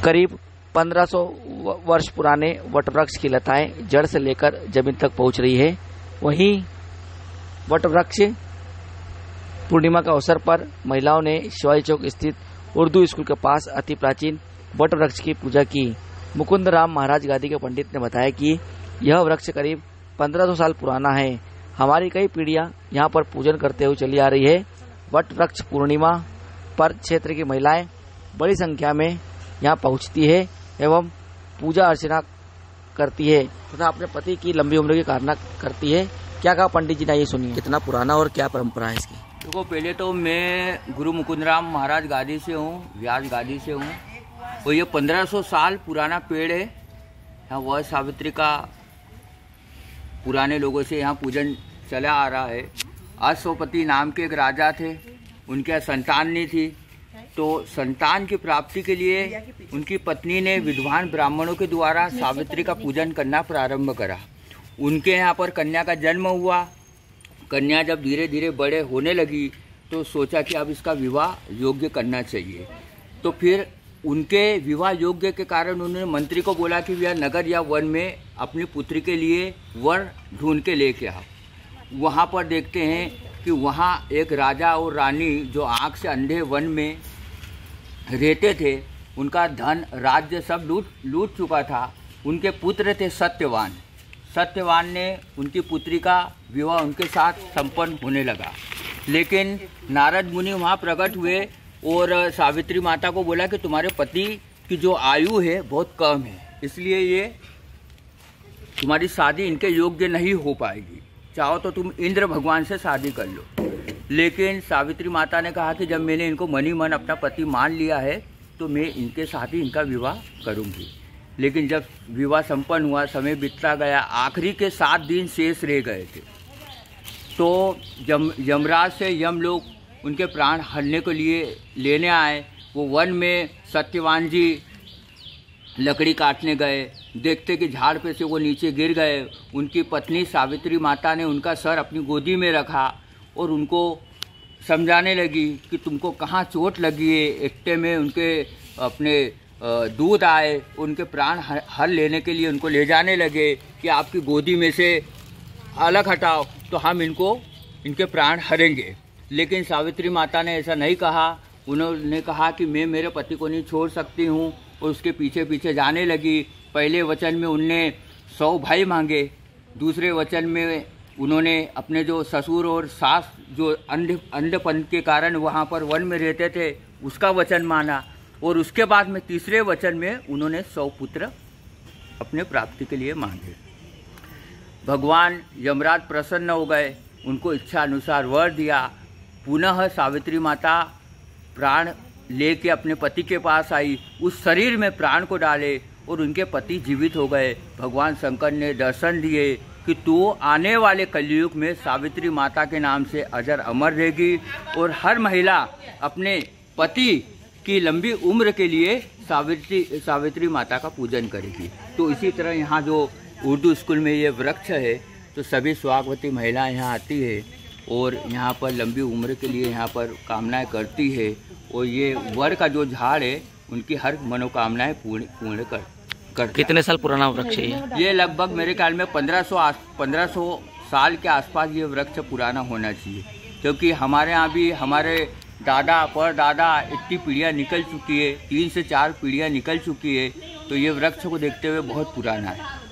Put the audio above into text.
करीब 1500 वर्ष पुराने वटवृक्ष की लताएं जड़ से लेकर जमीन तक पहुंच रही है। वहीं वटवृक्ष पूर्णिमा के अवसर पर महिलाओं ने शिवाजी चौक स्थित उर्दू स्कूल के पास अति प्राचीन वटवृक्ष की पूजा की। मुकुंद राम महाराज गादी के पंडित ने बताया कि यह वृक्ष करीब 1500 साल पुराना है। हमारी कई पीढ़ियां यहां पर पूजन करते हुए चली आ रही है। वटवृक्ष पूर्णिमा पर क्षेत्र की महिलाएं बड़ी संख्या में यहां पहुंचती है एवं पूजा अर्चना करती है तथा अपने पति की लंबी उम्र की कामना करती है। क्या कहा पंडित जी ने, ये सुनिए। कितना पुराना और क्या परंपरा है इसकी? देखो, पहले तो मैं गुरु मुकुंद राम महाराज गादी से हूँ, व्यास गादी से हूँ। और ये 1500 साल पुराना पेड़ है। यहाँ वह सावित्री का पुराने लोगों से यहाँ पूजन चला आ रहा है। अश्वपति नाम के एक राजा थे, उनके संतान नहीं थी, तो संतान की प्राप्ति के लिए उनकी पत्नी ने विद्वान ब्राह्मणों के द्वारा सावित्री का पूजन करना प्रारंभ करा। उनके यहाँ पर कन्या का जन्म हुआ। कन्या जब धीरे धीरे बड़े होने लगी तो सोचा कि अब इसका विवाह योग्य करना चाहिए। तो फिर उनके विवाह योग्य के कारण उन्होंने मंत्री को बोला कि वह नगर या वन में अपनी पुत्री के लिए वर ढूंढ के लेके आओ। वहाँ पर देखते हैं कि वहाँ एक राजा और रानी जो आँख से अंधे वन में रहते थे, उनका धन राज्य सब लूट चुका था। उनके पुत्र थे सत्यवान। सत्यवान ने उनकी पुत्री का विवाह उनके साथ संपन्न होने लगा। लेकिन नारद मुनि वहाँ प्रकट हुए और सावित्री माता को बोला कि तुम्हारे पति की जो आयु है बहुत कम है, इसलिए ये तुम्हारी शादी इनके योग्य नहीं हो पाएगी। चाहो तो तुम इंद्र भगवान से शादी कर लो। लेकिन सावित्री माता ने कहा कि जब मैंने इनको मनी मन अपना पति मान लिया है तो मैं इनके साथ ही इनका विवाह करूंगी। लेकिन जब विवाह संपन्न हुआ, समय बीतता गया, आखिरी के 7 दिन शेष रह गए थे, तो यमराज से यम लोग उनके प्राण हरने के लिए लेने आए। वो वन में सत्यवान जी लकड़ी काटने गए, देखते कि झाड़ पे से वो नीचे गिर गए। उनकी पत्नी सावित्री माता ने उनका सर अपनी गोदी में रखा और उनको समझाने लगी कि तुमको कहाँ चोट लगी है। एकटे में उनके अपने दूध आए, उनके प्राण हर लेने के लिए उनको ले जाने लगे कि आपकी गोदी में से अलग हटाओ तो हम इनके प्राण हरेंगे। लेकिन सावित्री माता ने ऐसा नहीं कहा। उन्होंने कहा कि मैं मेरे पति को नहीं छोड़ सकती हूँ और उसके पीछे पीछे जाने लगी। पहले वचन में उनने 100 भाई मांगे, दूसरे वचन में उन्होंने अपने जो ससुर और सास जो अंधपन के कारण वहाँ पर वन में रहते थे उसका वचन माना, और उसके बाद में तीसरे वचन में उन्होंने 100 पुत्र अपने प्राप्ति के लिए मांगे। भगवान यमराज प्रसन्न हो गए, उनको इच्छा अनुसार वर दिया। पुनः सावित्री माता प्राण लेके अपने पति के पास आई, उस शरीर में प्राण को डाले और उनके पति जीवित हो गए। भगवान शंकर ने दर्शन दिए कि तू आने वाले कलयुग में सावित्री माता के नाम से अजर अमर रहेगी और हर महिला अपने पति की लंबी उम्र के लिए सावित्री माता का पूजन करेगी। तो इसी तरह यहाँ जो उर्दू स्कूल में ये वृक्ष है, तो सभी सुहागवती महिलाएं यहाँ आती है और यहाँ पर लंबी उम्र के लिए यहाँ पर कामनाएं करती है। और ये वर का जो झाड़ है, उनकी हर मनोकामनाएं पूर्ण कर। कितने साल पुराना वृक्ष है ये? लगभग मेरे ख्याल में 1500 साल के आसपास ये वृक्ष पुराना होना चाहिए, क्योंकि हमारे यहाँ भी हमारे दादा परदादा इतनी पीढ़ियाँ निकल चुकी है, 3 से 4 पीढ़ियाँ निकल चुकी है। तो ये वृक्ष को देखते हुए बहुत पुराना है।